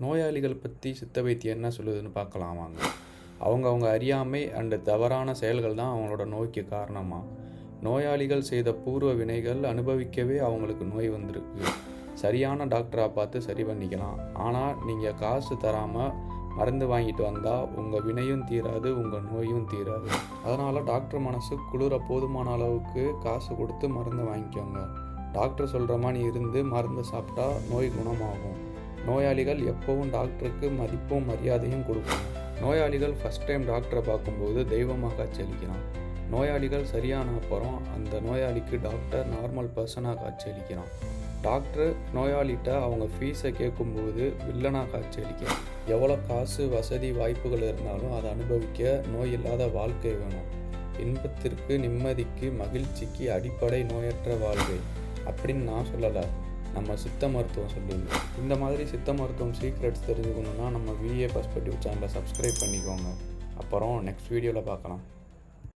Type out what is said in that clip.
நோயாளிகள் பற்றி சித்த வைத்தியம் என்ன சொல்லுதுன்னு பார்க்கலாம் வாங்க. அவங்க அறியாமை அண்டு தவறான செயல்கள் தான் அவங்களோட நோய்க்கு காரணமாக. நோயாளிகள் செய்த பூர்வ வினைகள் அனுபவிக்கவே அவங்களுக்கு நோய் வந்திருக்கு. சரியான டாக்டராக பார்த்து சரி பண்ணிக்கலாம். ஆனால் நீங்கள் காசு தராமல் மருந்து வாங்கிட்டு வந்தால் உங்கள் வினையும் தீராது, உங்கள் நோயும் தீராது. அதனால் டாக்டர் மனசு குளிர போதுமான அளவுக்கு காசு கொடுத்து மருந்து வாங்கிக்கோங்க. டாக்டர் சொல்கிற மாதிரி இருந்து மருந்து சாப்பிட்டா நோய் குணமாகும். நோயாளிகள் எப்போவும் டாக்டருக்கு மதிப்பும் மரியாதையும் கொடுக்கணும். நோயாளிகள் ஃபஸ்ட் டைம் டாக்டரை பார்க்கும்போது தெய்வமாக காட்சியளிக்கிறான். நோயாளிகள் சரியான அப்புறம் அந்த நோயாளிக்கு டாக்டர் நார்மல் பர்சனாக காட்சியளிக்கிறான். டாக்டர் நோயாளிகிட்ட அவங்க ஃபீஸை கேட்கும்போது வில்லனாக காட்சியளிக்கிறான். எவ்வளோ காசு வசதி வாய்ப்புகள் இருந்தாலும் அதை அனுபவிக்க நோய் இல்லாத வாழ்க்கை வேணும். இன்பத்திற்கு, நிம்மதிக்கு, மகிழ்ச்சிக்கு அடிப்படை நோயற்ற வாழ்க்கை அப்படின்னு நான் சொல்லலை, நம்ம சித்த மருத்துவம் சொல்லுது. இந்த மாதிரி சித்த மருத்துவம் சீக்ரெட்ஸ் தெரிஞ்சுக்கணுன்னா நம்ம விஏ பர்ஸ்பெக்டிவ் சேனலை சப்ஸ்கிரைப் பண்ணிக்கோங்க. அப்புறம் நெக்ஸ்ட் வீடியோவில் பார்க்கலாம்.